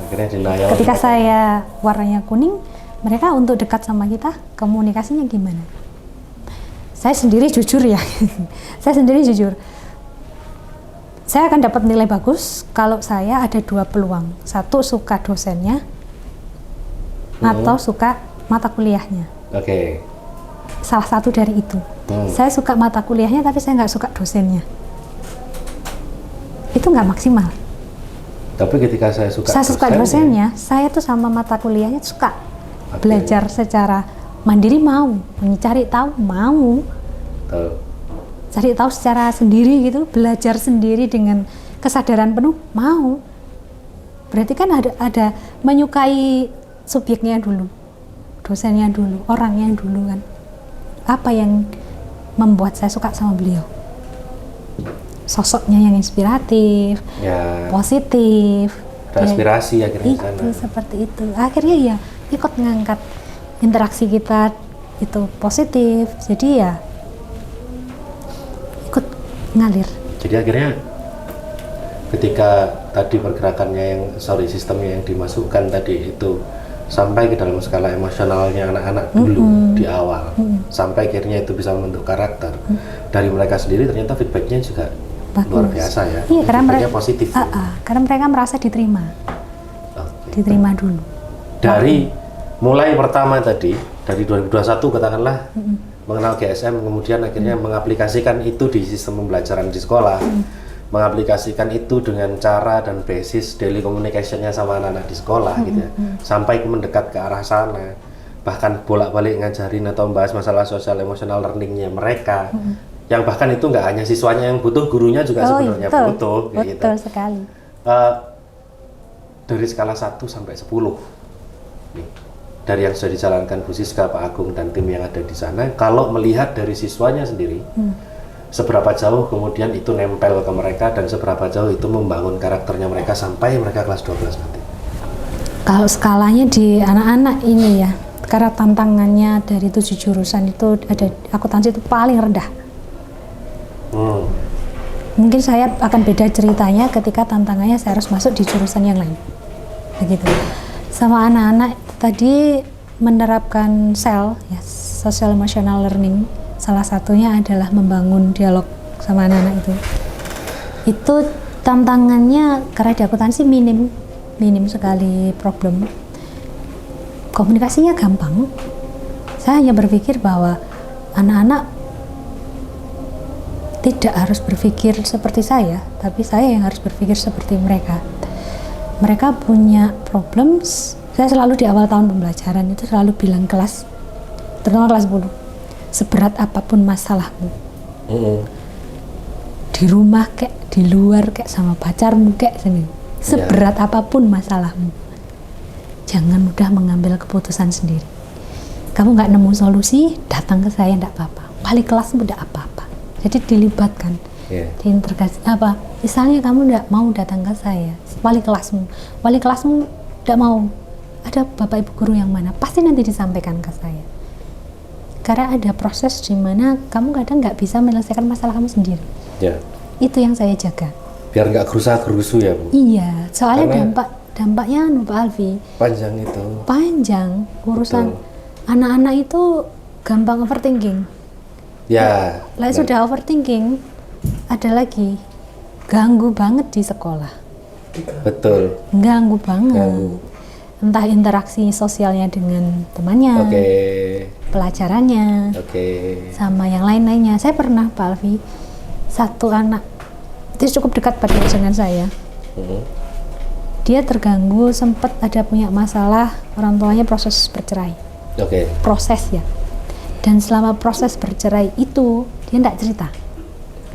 Akhirnya denial. Ketika saya warnanya kuning, mereka untuk dekat sama kita, komunikasinya gimana? Saya sendiri jujur ya, saya akan dapat nilai bagus kalau saya ada dua peluang. Satu, suka dosennya, atau suka mata kuliahnya. Oke. Salah satu dari itu. Saya suka mata kuliahnya, tapi saya nggak suka dosennya. Itu nggak maksimal. Tapi ketika saya suka dosennya, saya tuh sama mata kuliahnya suka. Belajar secara mandiri mau, mencari tahu mau. Cari tahu secara sendiri gitu, belajar sendiri dengan kesadaran penuh mau. Berarti kan ada menyukai subjeknya dulu, dosennya dulu, orangnya dulu kan. Apa yang membuat saya suka sama beliau? Sosoknya yang inspiratif, positif, aspirasi akhirnya itu sana. Seperti itu. Akhirnya ya ikut mengangkat interaksi kita itu positif. Jadi ya ngalir. Jadi akhirnya ketika tadi pergerakannya yang sistemnya yang dimasukkan tadi itu sampai ke dalam skala emosionalnya anak-anak dulu di awal, sampai akhirnya itu bisa membentuk karakter dari mereka sendiri, ternyata feedbacknya juga bagus. Luar biasa ya. Iya, karena mereka positif. Karena mereka merasa diterima. Diterima dulu. Dari mulai pertama tadi dari 2021 katakanlah mengenal GSM, kemudian akhirnya mengaplikasikan itu di sistem pembelajaran di sekolah, mengaplikasikan itu dengan cara dan basis daily communication-nya sama anak-anak di sekolah gitu ya, sampai mendekat ke arah sana, bahkan bolak-balik ngajarin atau membahas masalah social emotional learning-nya mereka, yang bahkan itu nggak hanya siswanya yang butuh, gurunya juga sebenarnya butuh. Betul sekali. Dari skala 1 sampai 10 nih, dari yang sudah dijalankan Bu Siska, Pak Agung, dan tim yang ada di sana, kalau melihat dari siswanya sendiri, seberapa jauh kemudian itu nempel ke mereka dan seberapa jauh itu membangun karakternya mereka sampai mereka kelas 12 nanti? Kalau skalanya di anak-anak ini ya, karena tantangannya dari 7 jurusan itu ada akuntansi itu paling rendah. Mungkin saya akan beda ceritanya ketika tantangannya saya harus masuk di jurusan yang lain. Begitu. Sama anak-anak tadi menerapkan SEL, ya, social emotional learning, salah satunya adalah membangun dialog sama anak-anak itu. Itu tantangannya karena di akuntansi minim sekali problem. Komunikasinya gampang. Saya hanya berpikir bahwa anak-anak tidak harus berpikir seperti saya, tapi saya yang harus berpikir seperti mereka. Mereka punya problem. Saya selalu di awal tahun pembelajaran itu selalu bilang kelas, terutama kelas 10, seberat apapun masalahmu, di rumah kek, di luar kek, sama pacarmu kek, seberat apapun masalahmu, jangan mudah mengambil keputusan sendiri. Kamu nggak nemu solusi, datang ke saya, nggak apa-apa. Wali kelasmu nggak apa-apa. Jadi dilibatkan, diintegrasi apa? Misalnya kamu nggak mau datang ke saya, wali kelasmu nggak mau, ada bapak ibu guru yang mana, pasti nanti disampaikan ke saya. Karena ada proses di mana kamu kadang nggak bisa menyelesaikan masalah kamu sendiri. Itu yang saya jaga. Biar nggak gerusa-gerusu ya Bu? Iya, soalnya dampaknya Pak Alfi. Panjang itu. Panjang, urusan anak-anak itu gampang overthinking. Ya. Lah sudah overthinking, ada lagi ganggu banget di sekolah. Betul. Ganggu banget. entah interaksi sosialnya dengan temannya, pelajarannya, sama yang lain-lainnya. Saya pernah, Pak Alfi, satu anak itu cukup dekat pada dengan saya. Dia terganggu, sempat ada punya masalah, orang tuanya proses bercerai. Proses ya. Dan selama proses bercerai itu dia tidak cerita.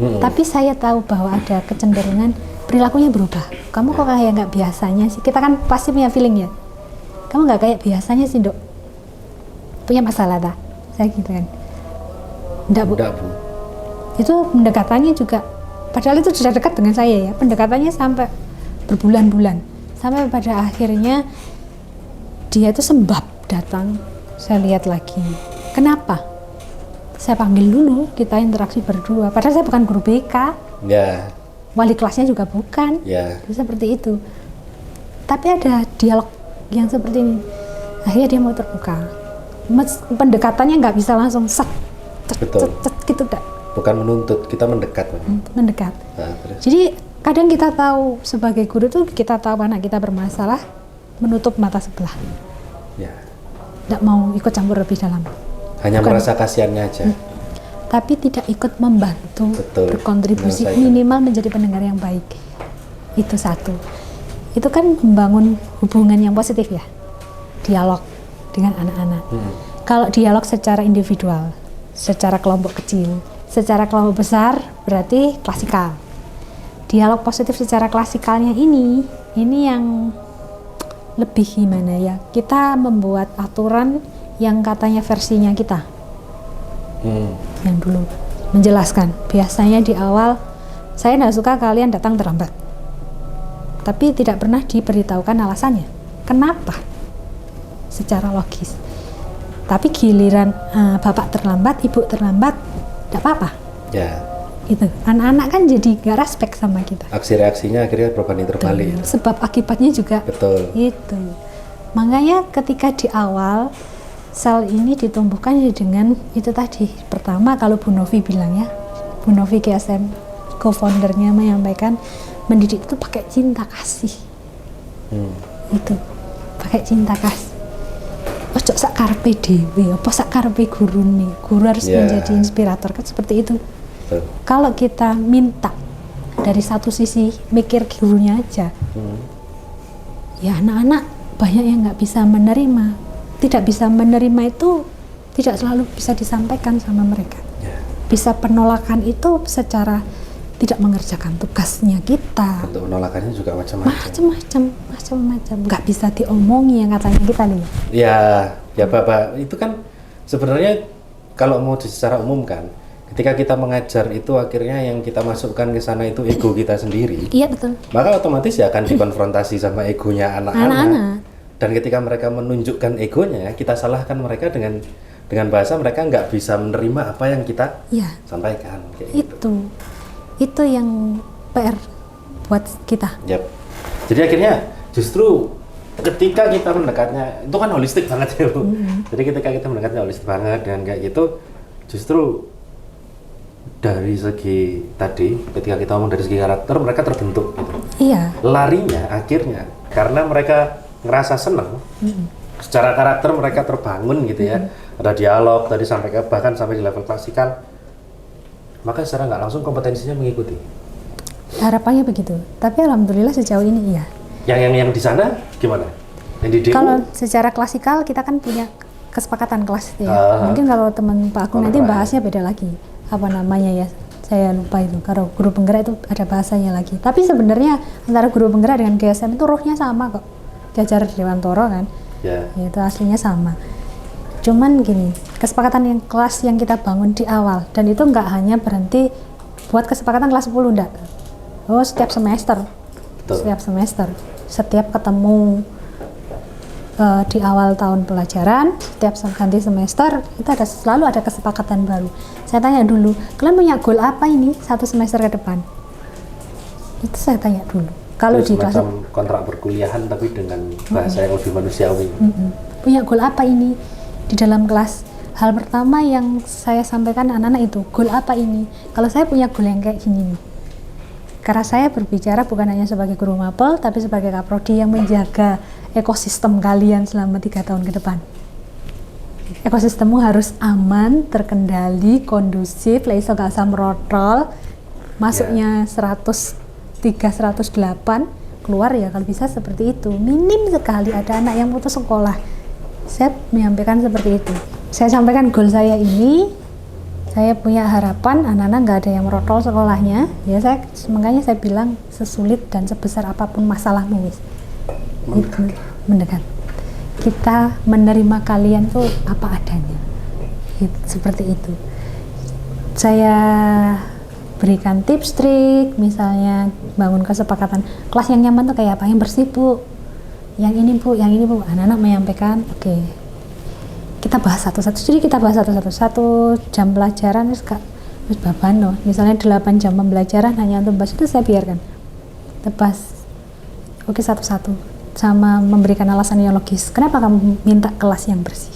Tapi saya tahu bahwa ada kecenderungan perilakunya berubah. Kamu kok kayak nggak biasanya sih? Kita kan pasti punya feeling ya. Kamu nggak kayak biasanya sih, Dok. Punya masalah tak? Saya gitu kan. Enggak, Bu. Itu pendekatannya juga, padahal itu sudah dekat dengan saya ya. Pendekatannya sampai berbulan-bulan. Sampai pada akhirnya dia itu sembab datang. Saya lihat lagi. Kenapa? Saya panggil dulu, kita interaksi berdua. Padahal saya bukan guru BK. Wali kelasnya juga bukan. Seperti itu. Tapi ada dialog yang seperti ini. Akhirnya dia mau terbuka. Pendekatannya nggak bisa langsung set gitu, dak. Bukan menuntut, kita mendekat. Mendekat. Jadi kadang kita tahu sebagai guru tuh, kita tahu anak kita bermasalah, menutup mata sebelah. Nggak mau ikut campur lebih dalam. Hanya merasa kasihannya aja. Tapi tidak ikut membantu, berkontribusi, minimal menjadi pendengar yang baik. Itu satu. Itu kan membangun hubungan yang positif ya, dialog dengan anak-anak. Kalau dialog secara individual, secara kelompok kecil, secara kelompok besar berarti klasikal. Dialog positif secara klasikalnya ini yang lebih gimana ya, kita membuat aturan yang katanya versinya kita. Yang dulu menjelaskan, biasanya di awal saya tidak suka kalian datang terlambat. Tapi tidak pernah diberitahukan alasannya. Kenapa? Secara logis. Tapi giliran bapak terlambat, ibu terlambat, tidak apa-apa. Gitu. Anak-anak kan jadi gak respect sama kita. Aksi reaksinya akhirnya berbanding terbalik. Sebab akibatnya juga. Itu. Makanya ketika di awal sel ini ditumbuhkan dengan itu tadi. Pertama kalau Bu Novi bilang ya, Bu Novi GSM, co-foundernya menyampaikan, mendidik itu pakai cinta kasih. Itu pakai cinta kasih. Ojo sak karepe dhewe, apa sak karepe gurune. Guru harus menjadi inspirator, kan seperti itu. Kalau kita minta dari satu sisi mikir gurunya aja, ya anak-anak banyak yang nggak bisa menerima. Tidak bisa menerima itu tidak selalu bisa disampaikan sama mereka. Bisa penolakan itu secara tidak mengerjakan tugasnya kita. Untuk penolakannya juga macam-macam. Nggak bisa diomongi yang katanya kita nih. Ya Bapak, itu kan sebenarnya kalau mau secara umum kan, ketika kita mengajar itu akhirnya yang kita masukkan ke sana itu ego kita sendiri. Iya betul. Maka otomatis ya akan dikonfrontasi sama egonya anak-anak. Dan ketika mereka menunjukkan egonya, kita salahkan mereka dengan bahasa mereka nggak bisa menerima apa yang kita sampaikan. Kayak itu yang PR buat kita. Jadi akhirnya justru ketika kita mendekatnya itu kan holistik banget ya Bu. Jadi ketika kita mendekatnya holistik banget dan kayak gitu, justru dari segi tadi ketika kita ngomong dari segi karakter mereka terbentuk gitu. Larinya akhirnya karena mereka ngerasa senang, secara karakter mereka terbangun gitu ya. Ada dialog tadi bahkan sampai di level klasikal. Maka secara nggak langsung kompetensinya mengikuti. Harapannya begitu. Tapi alhamdulillah sejauh ini iya. Yang di sana gimana? Yang di DU? Kalau secara klasikal kita kan punya kesepakatan kelas ya. Mungkin kalau teman Pak Agung nanti bahasnya beda lagi. Apa namanya ya? Saya lupa itu. Kalau guru penggerak itu ada bahasanya lagi. Tapi sebenarnya antara guru penggerak dengan GSM itu rohnya sama kok. Diajar Dewantoro kan. Itu aslinya sama. Cuman gini, kesepakatan yang kelas yang kita bangun di awal, dan itu nggak hanya berhenti buat kesepakatan kelas 10, enggak. Setiap semester. Setiap ketemu di awal tahun pelajaran, setiap ganti semester, itu selalu ada kesepakatan baru. Saya tanya dulu, kalian punya goal apa ini satu semester ke depan? Itu saya tanya dulu. Kalau di kelas kontrak perkuliahan tapi dengan bahasa yang lebih manusiawi. Punya goal apa ini? Di dalam kelas, hal pertama yang saya sampaikan anak-anak itu, goal apa ini? Kalau saya punya goal yang kayak gini nih. Karena saya berbicara bukan hanya sebagai guru mapel, tapi sebagai kaprodi yang menjaga ekosistem kalian selama 3 tahun ke depan. Ekosistemmu harus aman, terkendali, kondusif, iso gak usah merotol, masuknya 103, 108, keluar ya kalau bisa seperti itu. Minim sekali ada anak yang putus sekolah. Saya menyampaikan seperti itu. Saya sampaikan goal saya ini, saya punya harapan anak-anak nggak ada yang merotol sekolahnya. Ya makanya saya bilang sesulit dan sebesar apapun masalahmu, mendekat. Kita menerima kalian tuh apa adanya. Seperti itu. Saya berikan tips trik, misalnya bangun kesepakatan kelas yang nyaman tuh kayak apa, yang bersih bu, yang ini bu, anak-anak menyampaikan oke. Kita bahas satu-satu, jadi kita bahas satu jam pelajaran terus babano, misalnya 8 jam pembelajaran hanya untuk bahas itu saya biarkan tebas oke satu-satu, sama memberikan alasan yang logis kenapa kamu minta kelas yang bersih,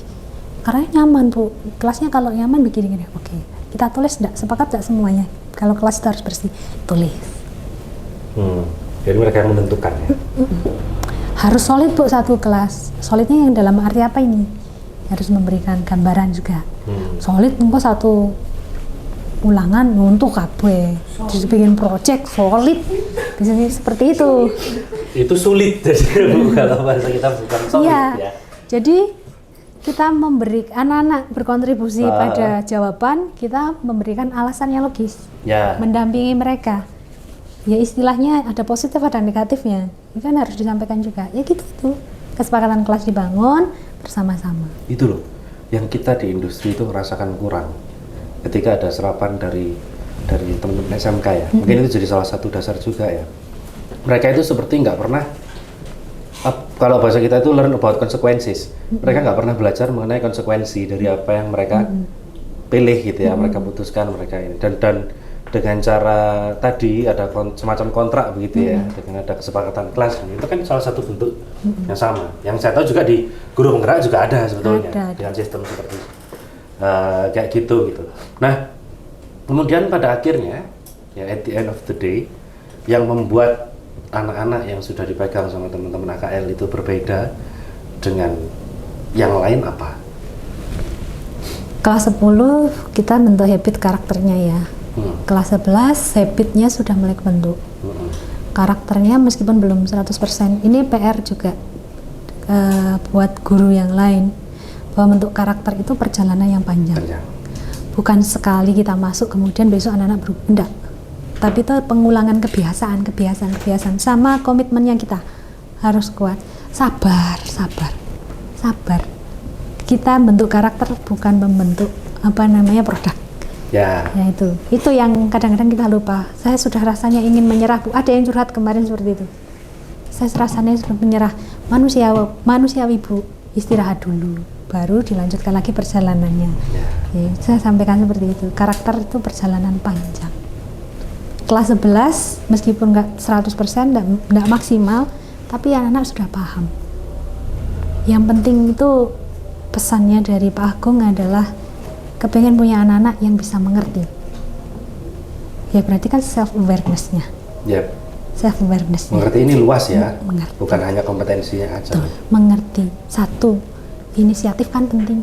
karena nyaman bu, kelasnya kalau nyaman begini-gini, oke kita tulis enggak, sepakat enggak semuanya kalau kelas itu harus bersih, tulis. Jadi mereka yang menentukan ya? Harus solid bu satu kelas, solidnya yang dalam arti apa ini? Harus memberikan gambaran juga. Solid engko satu ulangan untuk kabeh. Terus bikin project solid. Biasanya seperti itu. Itu sulit jadi kalau bahasa kita bukan solid ya. Jadi kita memberi anak-anak berkontribusi pada jawaban, kita memberikan alasan yang logis. Mendampingi mereka. Ya istilahnya ada positif ada negatifnya. Ini kan harus disampaikan juga. Ya gitu tuh. Kesepakatan kelas dibangun bersama-sama. Itu loh yang kita di industri itu rasakan kurang ketika ada serapan dari teman-teman SMK ya. Mungkin itu jadi salah satu dasar juga ya. Mereka itu seperti nggak pernah, kalau bahasa kita itu learn about consequences. Mereka nggak pernah belajar mengenai konsekuensi dari apa yang mereka pilih gitu ya, mereka putuskan mereka ini. Dan dengan cara tadi ada semacam kontrak begitu ya, dengan ada kesepakatan kelas, itu kan salah satu bentuk yang sama. Yang saya tahu juga di guru penggerak juga ada sebetulnya dengan sistem seperti kayak gitu. Nah, kemudian pada akhirnya ya at the end of the day yang membuat anak-anak yang sudah dipegang sama teman-teman AKL itu berbeda dengan yang lain apa? Kelas 10 kita bentuk habit karakternya ya. Kelas 11 habitnya sudah mulai bentuk. Karakternya meskipun belum 100%. Ini PR juga buat guru yang lain, bahwa bentuk karakter itu perjalanan yang panjang. Bukan sekali kita masuk kemudian besok anak-anak berubah, enggak. Tapi itu pengulangan kebiasaan sama komitmennya kita harus kuat. Sabar. Kita bentuk karakter bukan membentuk produk. Ya itu yang kadang-kadang kita lupa. Saya sudah rasanya ingin menyerah bu, ada yang curhat kemarin seperti itu. Saya rasanya sudah menyerah, manusiawi bu, istirahat dulu baru dilanjutkan lagi perjalanannya. Ya, saya sampaikan seperti itu. Karakter itu perjalanan panjang. Kelas 11 meskipun nggak 100% nggak maksimal, tapi anak-anak sudah paham. Yang penting itu pesannya dari Pak Agung adalah kepengen punya anak-anak yang bisa mengerti. Ya berarti kan self-awareness-nya. Self-awareness-nya. Mengerti ini luas ya, bukan hanya kompetensinya aja. Mengerti. Satu, inisiatif kan penting.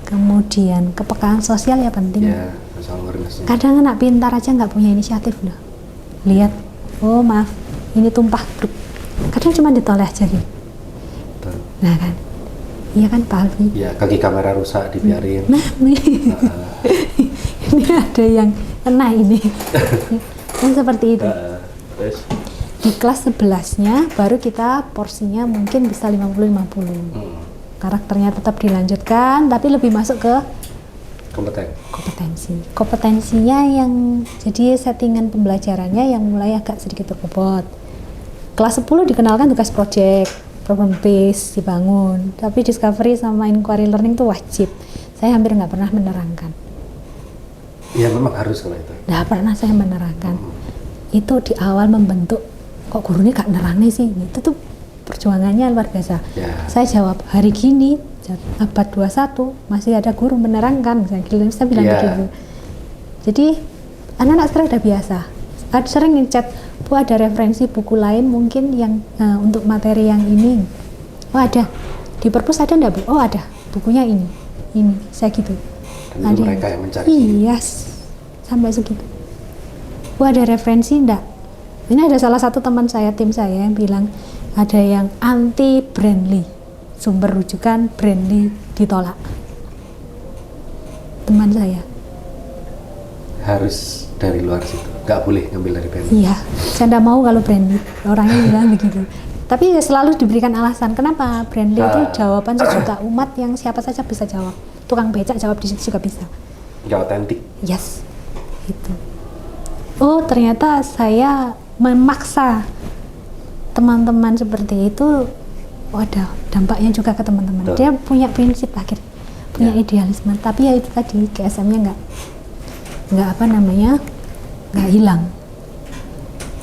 Kemudian kepekaan sosial ya penting. Kadang anak pintar aja nggak punya inisiatif loh. Lihat, oh maaf, ini tumpah. Kadang cuma ditoleh aja gitu. Nah kan. Iya kan Pak Alfi? Iya, kaki kamera rusak dibiarin. Nah, ini ada yang kena ini. Kan seperti itu. Di kelas 11-nya baru kita porsinya mungkin bisa 50-50. Karakternya tetap dilanjutkan, tapi lebih masuk ke kompetensinya yang jadi settingan pembelajarannya yang mulai agak sedikit berbobot. Kelas 10 dikenalkan tugas project. Problem base dibangun, tapi discovery sama inquiry learning itu wajib. Saya hampir nggak pernah menerangkan. Ya memang harus kalau itu. Nggak pernah saya menerangkan. Itu di awal membentuk, kok gurunya nggak nerangnya sih? Itu tuh perjuangannya luar biasa. Saya jawab hari gini, abad 21 masih ada guru menerangkan. Saya bilang begitu. Jadi anak-anak sekarang udah biasa. Ada sering ngechat, Bu ada referensi buku lain mungkin yang untuk materi yang ini? Oh ada. Di perpus ada enggak Bu? Oh ada. Bukunya ini. Saya gitu. Dan itu mereka yang mencari. Iya. Sampai segitu. Bu ada referensi enggak? Ini ada salah satu teman saya, tim saya yang bilang ada yang anti Brandly. Sumber rujukan Brandly ditolak. Teman saya. Harus dari luar situ, nggak boleh ngambil dari Brandly. Iya, saya nggak mau kalau Brandly. Orangnya bilang begitu. Tapi selalu diberikan alasan kenapa Brandly itu jawaban sejuta umat yang siapa saja bisa jawab. Tukang becak jawab di situ juga bisa. Nggak otentik. Yes, itu. Oh ternyata saya memaksa teman-teman seperti itu. Waduh, dampaknya juga ke teman-teman. Dia punya prinsip akhirnya, punya idealisme. Tapi ya itu tadi GSM-nya nggak nggak hilang.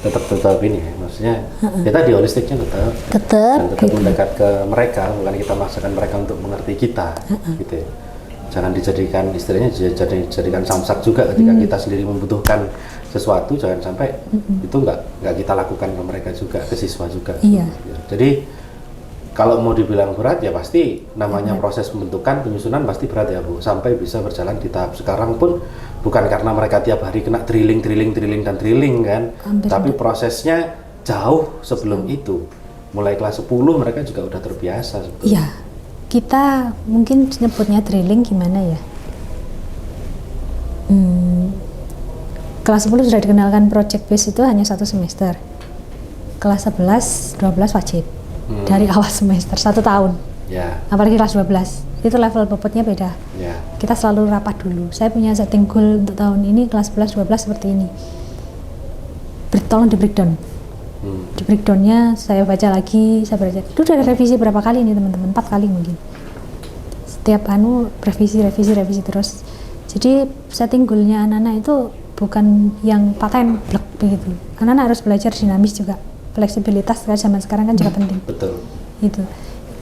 Tetap ini ya, maksudnya kita di holistiknya tetap gitu. mendekat ke mereka, bukan kita memaksakan mereka untuk mengerti kita, gitu ya. Jangan dijadikan istilahnya dijadikan samsak juga ketika kita sendiri membutuhkan sesuatu, jangan sampai itu nggak kita lakukan ke mereka juga, ke siswa juga. Iya. Jadi kalau mau dibilang berat ya pasti namanya proses pembentukan penyusunan pasti berat ya Bu, sampai bisa berjalan di tahap sekarang pun bukan karena mereka tiap hari kena drilling kan, tapi prosesnya jauh sebelum itu. Mulai kelas 10 mereka juga udah terbiasa sebetulnya. Iya. Kita mungkin nyebutnya drilling gimana ya? Kelas 10 sudah dikenalkan project base itu hanya 1 semester. Kelas 11, 12 wajib. Dari awal semester 1 tahun. Ya. Apalagi kelas 12. Itu level bobotnya beda. Ya. Kita selalu rapat dulu. Saya punya setting goal untuk tahun ini kelas 11 12 seperti ini. Tolong di breakdown. Di breakdownnya saya baca lagi, saya baca. Itu udah revisi berapa kali nih teman-teman? 4 kali mungkin. Setiap revisi terus. Jadi setting goalnya anak-anak itu bukan yang paten blek begitu. Anak-anak harus belajar dinamis juga. Fleksibilitas zaman sekarang kan juga penting. Betul. Itu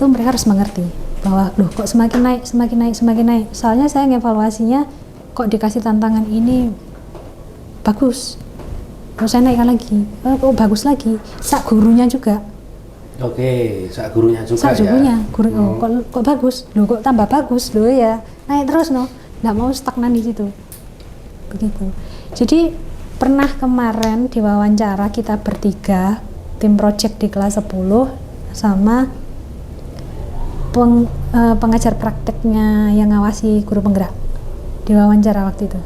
mereka harus mengerti bahwa loh kok semakin naik. Soalnya saya ngevaluasinya kok dikasih tantangan ini bagus. Terus saya naikkan lagi. Kok bagus lagi. Sak gurunya juga. Oke, sak gurunya juga sak gurunya. Kok bagus. Loh kok tambah bagus loh ya. Naik terus no. Nggak mau stagnan di situ. Begitu. Jadi pernah kemarin diwawancara kita bertiga tim project di kelas 10 sama pengajar prakteknya yang ngawasi guru penggerak diwawancara waktu itu.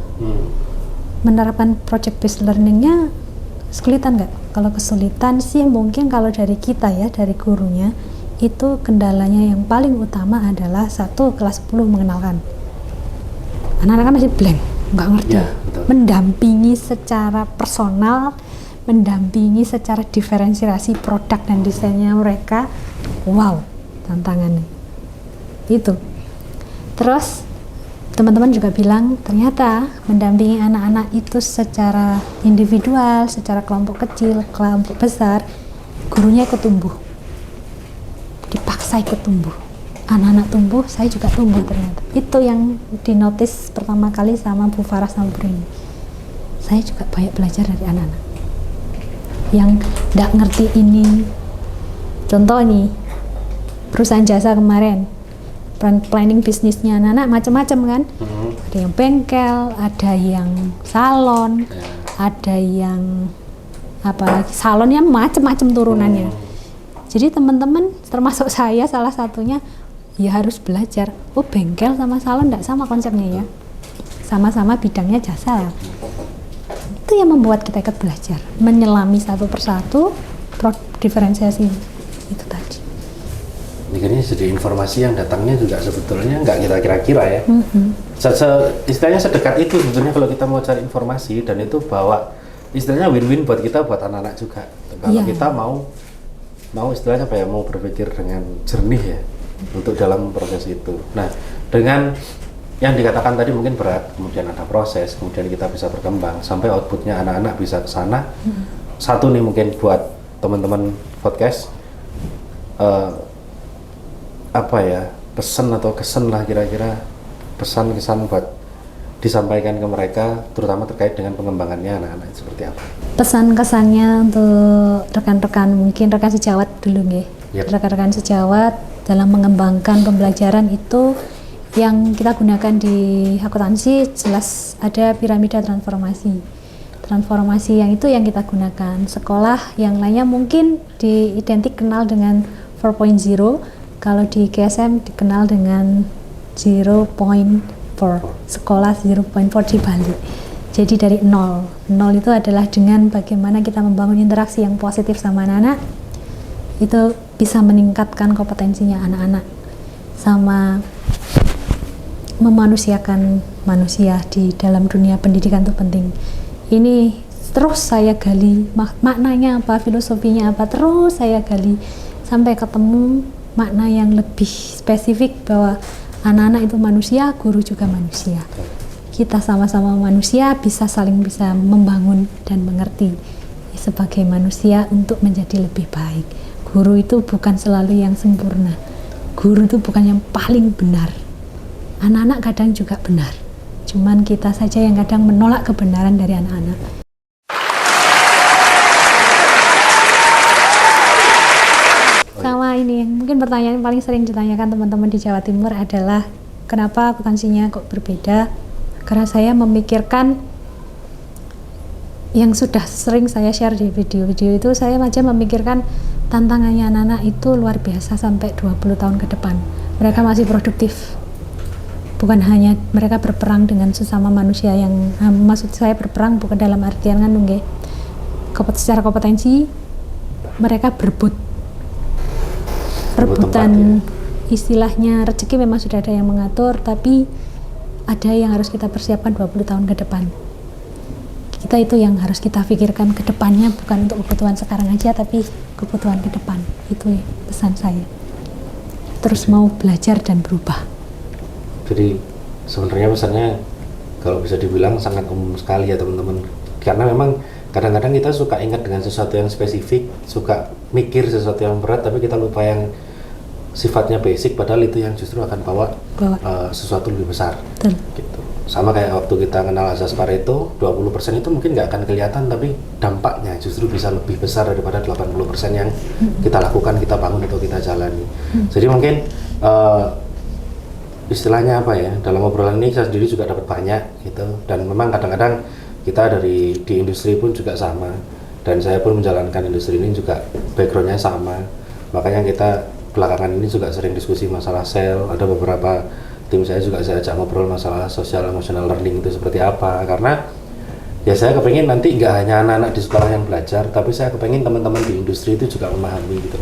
Menerapkan project based learningnya kesulitan nggak? Kalau kesulitan sih mungkin kalau dari kita ya, dari gurunya itu kendalanya yang paling utama adalah satu kelas 10 mengenalkan. Anak-anak kan masih blank, nggak ngerti. Ya, mendampingi secara personal, mendampingi secara diferensiasi produk dan desainnya mereka, wow, tantangannya itu. Terus teman-teman juga bilang ternyata mendampingi anak-anak itu secara individual, secara kelompok kecil, kelompok besar, gurunya ikut tumbuh, dipaksa ikut tumbuh. Anak-anak tumbuh, saya juga tumbuh ternyata. Itu yang dinotis pertama kali sama Bu Farah sama Bu Rini. Saya juga banyak belajar dari anak-anak yang nggak ngerti ini. Contoh nih, perusahaan jasa kemarin, planning bisnisnya anak-anak macam-macam kan. Ada yang bengkel, ada yang salon, ada yang apalagi salonnya macam-macam turunannya. Jadi teman-teman termasuk saya salah satunya ya harus belajar. Oh bengkel sama salon nggak sama konsepnya ya, sama-sama bidangnya jasa. Itu yang membuat kita ikut belajar, menyelami satu persatu diferensiasi itu tadi. Ini jadi informasi yang datangnya juga sebetulnya nggak kita kira-kira ya. Istilahnya sedekat itu sebetulnya kalau kita mau cari informasi, dan itu bawa istilahnya win-win buat kita, buat anak-anak juga. Kalau kita mau istilahnya apa ya, mau berpikir dengan jernih ya untuk dalam proses itu. Nah, dengan yang dikatakan tadi mungkin berat, kemudian ada proses, kemudian kita bisa berkembang sampai outputnya anak-anak bisa ke sana. Satu nih mungkin buat teman-teman podcast, apa ya, pesan atau kesan lah kira-kira, pesan-kesan buat disampaikan ke mereka, terutama terkait dengan pengembangannya anak-anak seperti apa? Pesan kesannya untuk rekan-rekan, mungkin rekan sejawat dulu nggih. Yep. Rekan-rekan sejawat dalam mengembangkan pembelajaran itu yang kita gunakan di akuntansi jelas ada piramida transformasi. Transformasi yang itu yang kita gunakan. Sekolah yang lainnya mungkin identik kenal dengan 4.0, kalau di GSM dikenal dengan 0.4, sekolah 0.4 di Bali. Jadi dari nol itu adalah dengan bagaimana kita membangun interaksi yang positif sama anak-anak, itu bisa meningkatkan kompetensinya anak-anak, sama memanusiakan manusia di dalam dunia pendidikan itu penting. Ini terus saya gali maknanya apa, filosofinya apa, terus saya gali sampai ketemu makna yang lebih spesifik bahwa anak-anak itu manusia, guru juga manusia. Kita sama-sama manusia, bisa membangun dan mengerti sebagai manusia untuk menjadi lebih baik. Guru itu bukan selalu yang sempurna. Guru itu bukan yang paling benar. Anak-anak kadang juga benar. Cuman kita saja yang kadang menolak kebenaran dari anak-anak. Sama ini, mungkin pertanyaan yang paling sering ditanyakan teman-teman di Jawa Timur adalah kenapa akuntansinya kok berbeda? Karena saya memikirkan yang sudah sering saya share di video-video itu, saya aja memikirkan tantangannya anak-anak itu luar biasa sampai 20 tahun ke depan. Mereka masih produktif. Bukan hanya mereka berperang dengan sesama manusia yang, maksud saya berperang bukan dalam artian kan nggih. Secara kompetensi mereka rebutan, istilahnya rezeki memang sudah ada yang mengatur, tapi ada yang harus kita persiapkan 20 tahun ke depan. Kita itu yang harus kita pikirkan ke depannya, bukan untuk kebutuhan sekarang aja, tapi kebutuhan ke depan. Itu ya pesan saya. Terus mau belajar dan berubah. Jadi sebenarnya pesannya kalau bisa dibilang sangat umum sekali ya teman-teman. Karena memang kadang-kadang kita suka ingat dengan sesuatu yang spesifik, suka mikir sesuatu yang berat, tapi kita lupa yang sifatnya basic, padahal itu yang justru akan bawa sesuatu lebih besar. Betul. Gitu. Sama kayak waktu kita kenal asas Pareto, 20% itu mungkin nggak akan kelihatan, tapi dampaknya justru bisa lebih besar daripada 80% yang kita lakukan, kita bangun atau kita jalani. Jadi mungkin istilahnya apa ya, dalam obrolan ini saya sendiri juga dapat banyak gitu, dan memang kadang-kadang kita di industri pun juga sama, dan saya pun menjalankan industri ini juga backgroundnya sama, makanya kita belakangan ini juga sering diskusi masalah sel. Ada beberapa tim saya juga saya ajak ngobrol masalah social emotional learning itu seperti apa, karena ya saya kepengen nanti nggak hanya anak-anak di sekolah yang belajar, tapi saya kepengen teman-teman di industri itu juga memahami gitu.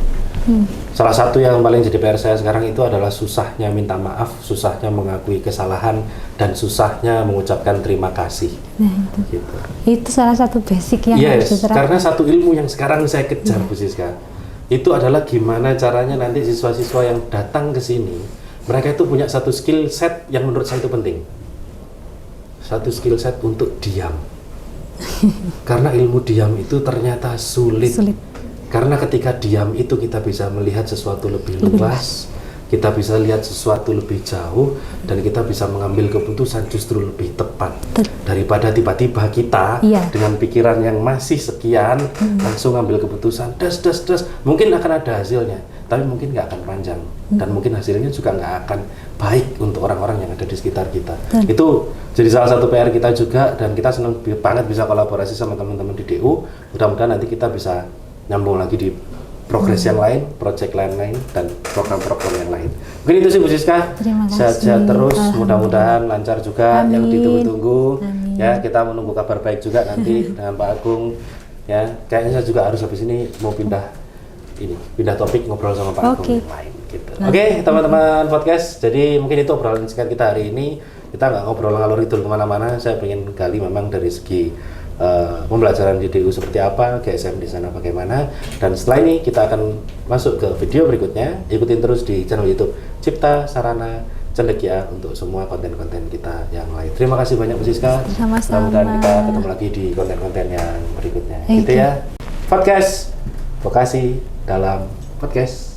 Salah satu yang paling jadi PR saya sekarang itu adalah susahnya minta maaf, susahnya mengakui kesalahan, dan susahnya mengucapkan terima kasih. Nah itu, gitu. Itu salah satu basic yang harus diterapkan. Karena satu ilmu yang sekarang saya kejar, Bu Siska, itu adalah gimana caranya nanti siswa-siswa yang datang ke sini, mereka itu punya satu skill set yang menurut saya itu penting. Satu skill set untuk diam. Karena ilmu diam itu ternyata sulit. Karena ketika diam itu kita bisa melihat sesuatu lebih luas, kita bisa lihat sesuatu lebih jauh, dan kita bisa mengambil keputusan justru lebih tepat. Daripada tiba-tiba kita dengan pikiran yang masih sekian langsung ambil keputusan das. Mungkin akan ada hasilnya, tapi mungkin nggak akan panjang, dan mungkin hasilnya juga nggak akan baik untuk orang-orang yang ada di sekitar kita. Itu jadi salah satu PR kita juga, dan kita senang banget bisa kolaborasi sama teman-teman di DU. Mudah-mudahan nanti kita bisa nyambung lagi di progres yang lain, project lain-lain, dan program-program yang lain. Mungkin itu sih Bu Siska. Sehat-sehat terus, mudah-mudahan lancar juga. Amin. Yang ditunggu-tunggu. Ya, kita menunggu kabar baik juga nanti dengan Pak Agung. Ya, kayaknya saya juga harus habis ini mau pindah topik, ngobrol sama Pak Agung yang lain. Gitu. Oke, teman-teman podcast. Jadi mungkin itu obrolan singkat kita hari ini. Kita nggak ngobrol ngalor idul kemana-mana. Saya pengen gali memang dari segi pembelajaran di DU seperti apa, GSM di sana bagaimana, dan setelah ini kita akan masuk ke video berikutnya. Ikutin terus di channel YouTube Cipta Sarana Cendekia untuk semua konten-konten kita yang lain. Terima kasih banyak Bu Siska. Sama-sama. Mudah-mudahan kita ketemu lagi di konten-konten yang berikutnya. Gitu ya. Podcast Vokasi dalam Podcast.